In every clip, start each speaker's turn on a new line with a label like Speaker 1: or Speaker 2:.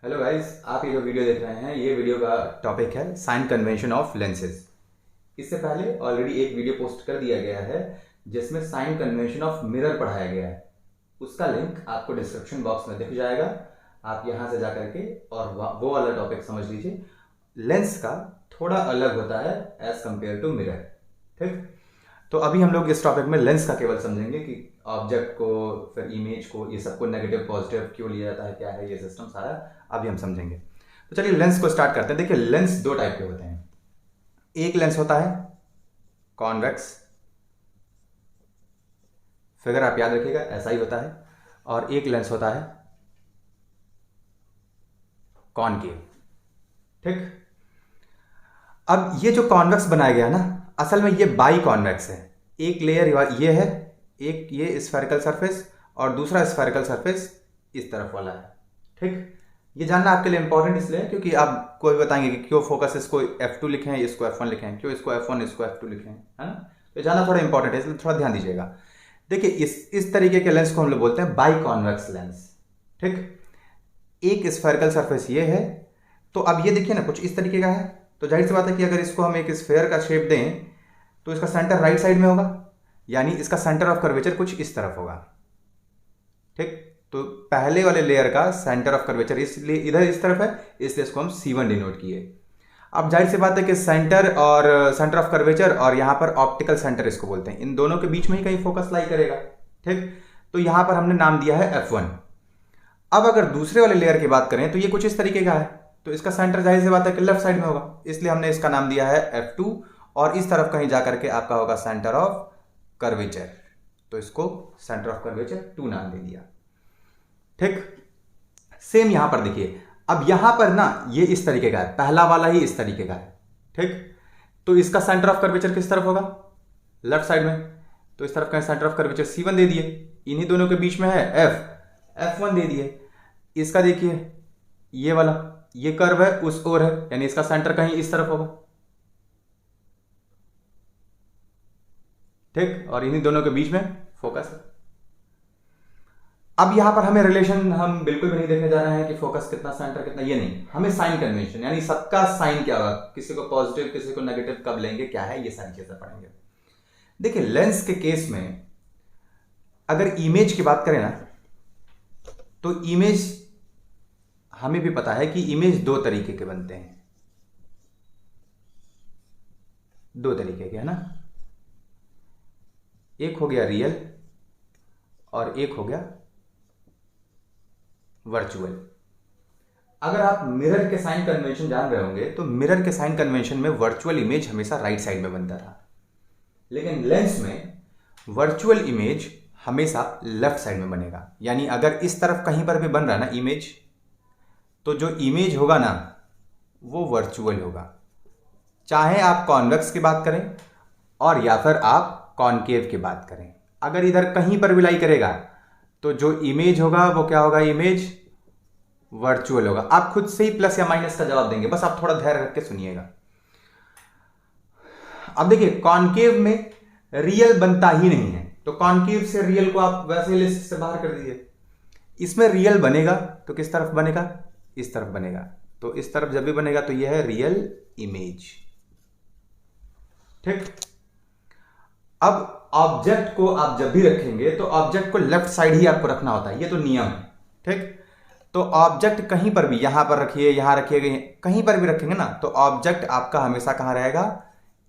Speaker 1: Hello guys, आप ये जो वीडियो देख रहे हैं ये वीडियो का टॉपिक है साइन कन्वेंशन ऑफ लेंसेज। इससे पहले ऑलरेडी एक वीडियो पोस्ट कर दिया गया है जिसमें साइन कन्वेंशन ऑफ मिरर पढ़ाया गया है। उसका लिंक आपको डिस्क्रिप्शन बॉक्स में दिख जाएगा। आप यहाँ से जाकर के और वो वाला टॉपिक समझ लीजिए। लेंस का थोड़ा अलग होता है एज कम्पेयर टू मिरर। ठीक, तो अभी हम लोग इस टॉपिक में लेंस का केवल समझेंगे कि ऑब्जेक्ट को, फिर इमेज को, ये सबको नेगेटिव पॉजिटिव क्यों लिया जाता है, क्या है ये सिस्टम सारा अभी हम समझेंगे। तो चलिए लेंस को स्टार्ट करते हैं। देखिए, लेंस दो टाइप के होते हैं। एक लेंस होता है कॉन्वेक्स, फिगर आप याद रखिएगा ऐसा ही होता है, और एक लेंस होता है कॉनकेव। ठीक, अब ये जो कॉन्वेक्स बनाया गया ना, असल में ये बाई कॉन्वेक्स है। एक लेयर ये है, एक ये स्फेरिकल सरफेस और दूसरा स्फेरिकल सरफेस इस तरफ वाला है। ठीक, ये जानना आपके लिए इंपॉर्टेंट इसलिए क्योंकि आप कोई बताएंगे कि क्यों फोकस इसको F2 लिखे हैं, इसको F1 लिखे हैं, क्यों इसको F1 इसको F2 लिखे हैं, है ना। तो जानना थोड़ा इंपॉर्टेंट है, इसलिए थोड़ा ध्यान दीजिएगा। देखिए, इस तरीके के लेंस को हम लोग बोलते हैं बाई कॉन्वेक्स लेंस। ठीक, एक स्फेरिकल सरफेस ये है, तो अब ये देखिए ना कुछ इस तरीके का है, तो जाहिर सी बात है कि अगर इसको हम एक स्फेयर का शेप दें तो इसका सेंटर राइट साइड में होगा, यानी इसका सेंटर ऑफ कर्वेचर कुछ इस तरफ होगा। ठीक, तो पहले वाले लेयर का सेंटर ऑफ कर्वेचर इसलिए इधर इस तरफ है, इसलिए इसको हम C1 डिनोट किए। अब जाहिर सी बात है कि सेंटर और सेंटर ऑफ कर्वेचर और यहां पर ऑप्टिकल सेंटर इसको बोलते हैं, इन दोनों के बीच में ही कहीं फोकस लाई करेगा। ठीक, तो यहां पर हमने नाम दिया है F1। अब अगर दूसरे वाले लेयर की बात करें तो ये कुछ इस तरीके का है, तो इसका सेंटर जाहिर सी बात है कि लेफ्ट साइड में होगा, इसलिए हमने इसका नाम दिया है F2, और इस तरफ कहीं जाकर के आपका होगा सेंटर ऑफ कर्वेचर, तो इसको सेंटर ऑफ कर्वेचर 2 नाम दे दिया। ठीक, सेम यहां पर देखिए, अब यहां पर ना ये इस तरीके का है, पहला वाला ही इस तरीके का है। ठीक, तो इसका सेंटर ऑफ कर्वेचर किस तरफ होगा, लेफ्ट साइड में, तो इस तरफ का सेंटर ऑफ कर्वेचर C1 दे दिए, इन्हीं दोनों के बीच में है F1 दे दिए। इसका देखिए ये वाला, ये कर्व है उस ओर है, यानी इसका सेंटर कहीं इस तरफ होगा। ठीक, और इन्हीं दोनों के बीच में फोकस है। अब यहां पर हमें रिलेशन हम बिल्कुल भी नहीं देखने जा रहे हैं कि फोकस कितना, सेंटर कितना, ये नहीं, हमें साइन कन्वेंशन यानी सबका साइन क्या होगा, किसी को पॉजिटिव किसी को नेगेटिव कब लेंगे, क्या है, ये सारी चीजें पढ़ेंगे। देखिए, लेंस के केस में अगर इमेज की बात करें ना, तो इमेज हमें भी पता है कि इमेज दो तरीके के बनते हैं, दो तरीके के, है ना। एक हो गया रियल और एक हो गया वर्चुअल। अगर आप मिरर के साइन कन्वेंशन जान रहे होंगे तो मिरर के साइन कन्वेंशन में वर्चुअल इमेज हमेशा राइट साइड में बनता था, लेकिन लेंस में वर्चुअल इमेज हमेशा लेफ्ट साइड में बनेगा। यानी अगर इस तरफ कहीं पर भी बन रहा है ना इमेज, तो जो इमेज होगा ना वो वर्चुअल होगा, चाहे आप कॉन्वेक्स की बात करें और या फिर आप कॉनकेव की बात करें। अगर इधर कहीं पर भी लाई करेगा तो जो इमेज होगा वो क्या होगा, इमेज वर्चुअल होगा। आप खुद से ही प्लस या माइनस का जवाब देंगे, बस आप थोड़ा धैर्य रख के सुनिएगा। अब देखिए, कॉनकेव में रियल बनता ही नहीं है, तो कॉनकेव से रियल को आप वैसे लिस्ट से बाहर कर दीजिए। इसमें रियल बनेगा तो किस तरफ बनेगा, इस तरफ बनेगा, तो इस तरफ जब भी बनेगा तो यह है रियल इमेज। ठीक, अब ऑब्जेक्ट को आप जब भी रखेंगे तो ऑब्जेक्ट को लेफ्ट साइड ही आपको रखना होता है, ये तो नियम है। ठीक, तो ऑब्जेक्ट कहीं पर भी, यहां पर रखिए, यहां रखिए, कहीं पर भी रखेंगे ना तो ऑब्जेक्ट आपका हमेशा कहां रहेगा,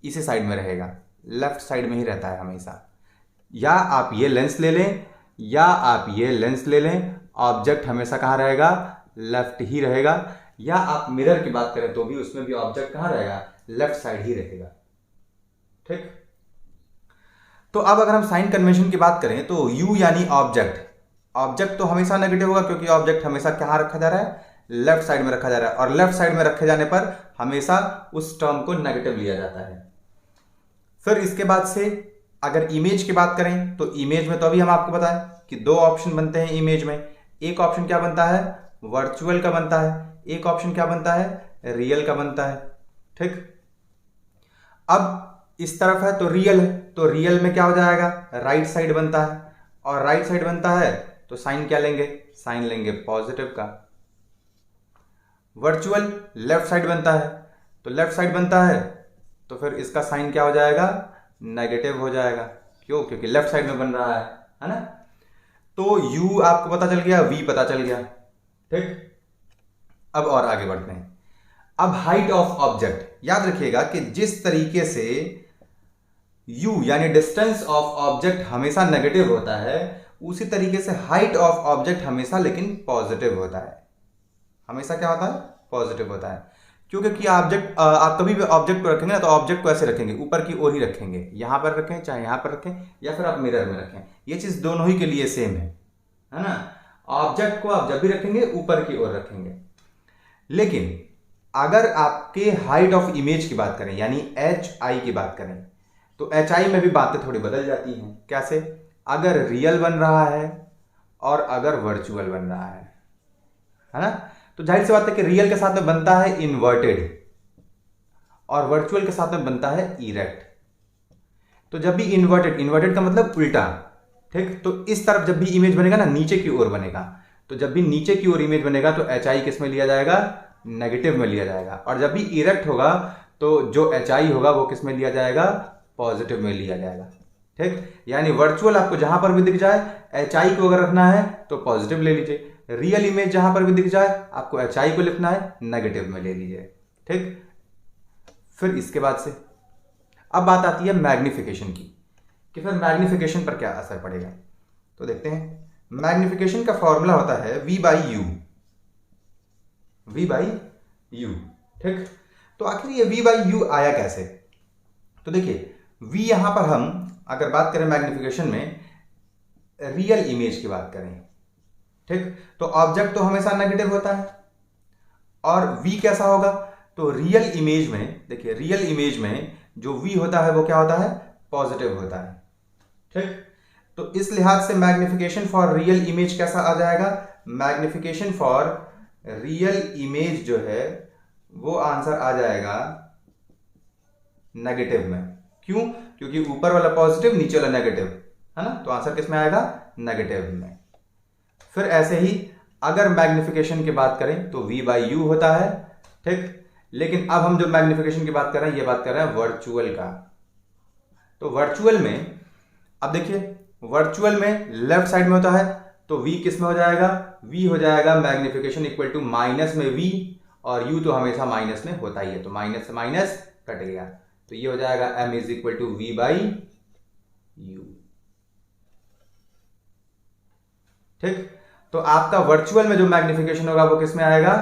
Speaker 1: इसी साइड में रहेगा, लेफ्ट साइड में ही रहता है हमेशा। या आप ये लेंस ले लें या आप ये लेंस ले लें, ऑब्जेक्ट हमेशा कहां रहेगा, लेफ्ट ही रहेगा। या आप मिरर की बात करें तो भी उसमें भी ऑब्जेक्ट कहां रहेगा, लेफ्ट साइड ही रहेगा। ठीक, तो अब अगर हम साइन कन्वेंशन की बात करें तो U यानी ऑब्जेक्ट, ऑब्जेक्ट तो हमेशा नेगेटिव होगा क्योंकि ऑब्जेक्ट हमेशा कहां रखा जा रहा है, लेफ्ट साइड में रखा जा रहा है, और लेफ्ट साइड में रखे जाने पर हमेशा उस टर्म को नेगेटिव लिया जाता है। फिर इसके बाद से अगर इमेज की बात करें तो इमेज में तो अभी हम आपको बताएं कि दो ऑप्शन बनते हैं इमेज में। एक ऑप्शन क्या बनता है, वर्चुअल का बनता है, एक ऑप्शन क्या बनता है, रियल का बनता है। ठीक, अब इस तरफ है तो रियल है, तो रियल में क्या हो जाएगा, राइट साइड बनता है, और राइट साइड बनता है तो साइन क्या लेंगे, साइन लेंगे पॉजिटिव का। वर्चुअल लेफ्ट साइड बनता है, तो लेफ्ट साइड बनता है तो फिर इसका साइन क्या हो जाएगा, नेगेटिव हो जाएगा। क्यों? क्योंकि लेफ्ट साइड में बन रहा है ना। तो u आपको पता चल गया, v पता चल गया। ठीक, अब और आगे बढ़ते हैं। अब हाइट ऑफ ऑब्जेक्ट, याद रखिएगा कि जिस तरीके से u यानी डिस्टेंस ऑफ ऑब्जेक्ट हमेशा नेगेटिव होता है, उसी तरीके से हाइट ऑफ ऑब्जेक्ट हमेशा लेकिन पॉजिटिव होता है। हमेशा क्या होता है? पॉजिटिव होता है। क्योंकि ऑब्जेक्ट, आप कभी भी ऑब्जेक्ट को रखेंगे ना तो ऑब्जेक्ट को ऐसे रखेंगे, ऊपर की ओर ही रखेंगे। यहां पर रखें चाहे यहां पर रखें या फिर आप मिरर में रखें, ये चीज दोनों ही के लिए सेम है ना। ऑब्जेक्ट को आप जब भी रखेंगे ऊपर की ओर रखेंगे। लेकिन अगर आपके हाइट ऑफ इमेज की बात करें यानी HI की बात करें, तो HI में भी बातें थोड़ी बदल जाती हैं। कैसे? अगर रियल बन रहा है और अगर वर्चुअल बन रहा है ना, तो जाहिर सी बात है कि रियल के साथ में बनता है इन्वर्टेड और वर्चुअल के साथ में बनता है इरेक्ट। तो जब भी इन्वर्टेड का मतलब उल्टा, ठीक, तो इस तरफ जब भी इमेज बनेगा ना, नीचे की ओर बनेगा, तो जब भी नीचे की ओर इमेज बनेगा तो HI किस में लिया जाएगा? नेगेटिव में लिया जाएगा। और जब भी इरेक्ट होगा तो जो HI होगा वो किस में लिया जाएगा? पॉजिटिव में लिया जाएगा। ठीक, यानी वर्चुअल आपको जहां पर भी दिख जाए, HI को अगर रखना है तो पॉजिटिव ले लीजिए। रियल इमेज जहां पर भी दिख जाए आपको HI को लिखना है, नेगेटिव में ले लीजिए। ठीक, फिर इसके बाद से अब बात आती है मैग्निफिकेशन की, कि फिर मैग्निफिकेशन पर क्या असर पड़ेगा। तो देखते हैं, मैग्निफिकेशन का फॉर्मूला होता है V बाई यू। ठीक, तो आखिर ये V बाई यू आया कैसे? तो देखिए, V यहां पर हम अगर बात करें मैग्निफिकेशन में, रियल इमेज की बात करें, ठीक, तो ऑब्जेक्ट तो हमेशा नेगेटिव होता है। और V कैसा होगा? तो रियल इमेज में, देखिए रियल इमेज में जो V होता है वो क्या होता है? पॉजिटिव होता है। ठीक, तो इस लिहाज से मैग्निफिकेशन फॉर रियल इमेज कैसा आ जाएगा? मैग्निफिकेशन फॉर रियल इमेज जो है वो आंसर आ जाएगा नेगेटिव में। क्यों? क्योंकि ऊपर वाला पॉजिटिव, नीचे वाला नेगेटिव, है ना, तो आंसर किस में आएगा? नेगेटिव में। फिर ऐसे ही अगर मैग्निफिकेशन की बात करें तो V बाई यू होता है। ठीक, लेकिन अब हम जो मैग्निफिकेशन की बात कर रहे हैं, ये बात कर रहे हैं वर्चुअल का। तो वर्चुअल में अब देखिए, वर्चुअल में लेफ्ट साइड में होता है तो V किस में हो जाएगा? V हो जाएगा मैग्निफिकेशन इक्वल टू माइनस में V, और U तो हमेशा माइनस में होता ही है, तो माइनस से माइनस कट गया, तो ये हो जाएगा M is equal to V by U. ठीक, तो आपका वर्चुअल में जो मैग्निफिकेशन होगा वो किस में आएगा?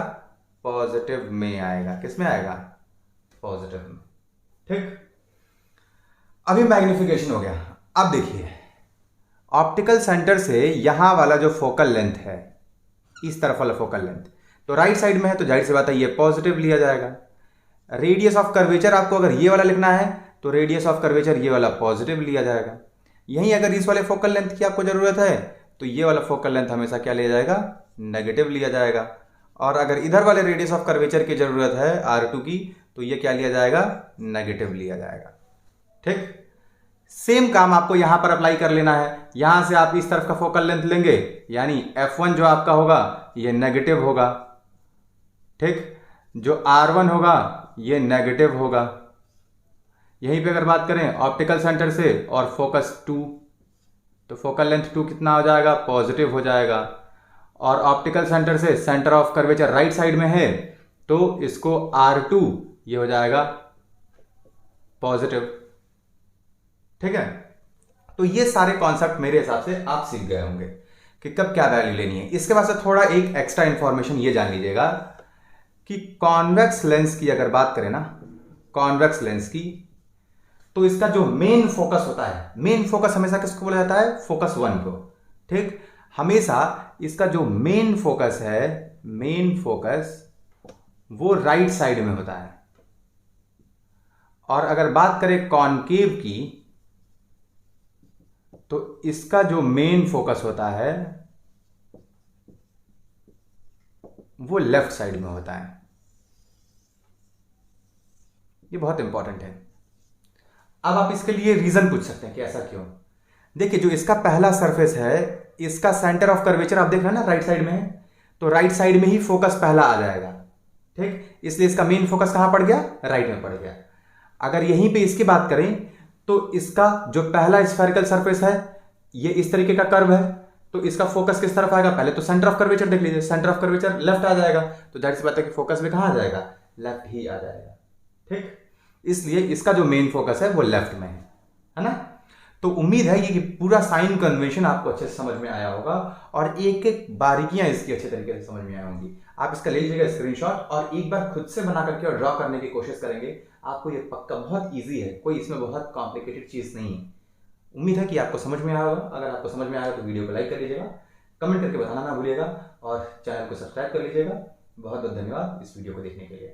Speaker 1: पॉजिटिव में आएगा। किस में आएगा? पॉजिटिव में। ठीक, अभी मैग्निफिकेशन हो गया। अब देखिए, ऑप्टिकल सेंटर से यहां वाला जो फोकल लेंथ है, इस तरफ वाला फोकल लेंथ, तो राइट साइड में है, तो जाहिर सी बात है ये पॉजिटिव लिया जाएगा। रेडियस ऑफ कर्वेचर आपको अगर ये वाला लिखना है तो रेडियस ऑफ कर्वेचर ये वाला पॉजिटिव लिया जाएगा। यहीं अगर इस वाले फोकल लेंथ की आपको जरूरत है तो ये वाला फोकल लेंथ हमेशा क्या लिया जाएगा? नेगेटिव लिया जाएगा। और अगर इधर वाले रेडियस ऑफ कर्वेचर की जरूरत है R2 की, तो ये क्या लिया जाएगा? नेगेटिव लिया जाएगा। ठीक, सेम काम आपको यहां पर अप्लाई कर लेना है। यहां से आप इस तरफ का फोकल लेंथ लेंगे, यानी F1 जो आपका होगा ये नेगेटिव होगा। ठीक, जो R1 होगा ये नेगेटिव होगा। यहीं पे अगर बात करें ऑप्टिकल सेंटर से और फोकस 2, तो फोकल लेंथ 2 कितना हो जाएगा? पॉजिटिव हो जाएगा। और ऑप्टिकल सेंटर से centre of curvature right side में है तो इसको R2 ये हो जाएगा पॉजिटिव। ठीक है, तो ये सारे कॉन्सेप्ट मेरे हिसाब से आप सीख गए होंगे कि कब क्या वैल्यू लेनी है। इसके बाद से थोड़ा एक एक्स्ट्रा इंफॉर्मेशन ये जान लीजिएगा कि कॉन्वेक्स लेंस की अगर बात करें ना, कॉन्वेक्स लेंस की, तो इसका जो मेन फोकस होता है, मेन फोकस हमेशा किसको बोला जाता है? फोकस 1 को। ठीक, हमेशा इसका जो मेन फोकस है, मेन फोकस वो राइट साइड में होता है। और अगर बात करें कॉनकेव की, तो इसका जो मेन फोकस होता है वो लेफ्ट साइड में होता है। ये बहुत इंपॉर्टेंट है। अब आप इसके लिए रीजन पूछ सकते हैं कि ऐसा क्यों। देखिए, जो इसका पहला सरफेस है, इसका सेंटर ऑफ कर्वेचर आप देख रहे हैं ना राइट साइड में है, तो राइट साइड में ही फोकस पहला आ जाएगा। ठीक, इसलिए इसका मेन फोकस कहां पड़ गया, राइट में पड़ गया। अगर यहीं पे इसकी बात करें तो इसका जो पहला स्फेरिकल सरफेस है ये इस तरीके का कर्व है, तो इसका फोकस किस तरफ आएगा, पहले तो सेंटर ऑफ कर्वेचर देख लीजिए, सेंटर ऑफ कर्वेचर लेफ्ट आ जाएगा, तो जाहिर सी बात है कि फोकस भी कहां आ जाएगा, लेफ्ट ही आ जाएगा। ठीक, इसलिए इसका जो मेन फोकस है वो लेफ्ट में है ना। तो उम्मीद है कि पूरा साइन कन्वेंशन आपको अच्छे से समझ में आया होगा और एक एक बारीकियां इसकी अच्छे तरीके से समझ में आई होंगी। आप इसका ले लीजिएगा स्क्रीनशॉट और एक बार खुद से बना करके और ड्रॉ करने की कोशिश करेंगे, आपको ये पक्का बहुत ईजी है, कोई इसमें बहुत कॉम्प्लिकेटेड चीज नहीं है। उम्मीद है कि आपको समझ में आया होगा। अगर आपको समझ में आया तो वीडियो को लाइक कर लीजिएगा, कमेंट करके बताना ना भूलिएगा और चैनल को सब्सक्राइब कर लीजिएगा। बहुत बहुत धन्यवाद इस वीडियो को देखने के लिए।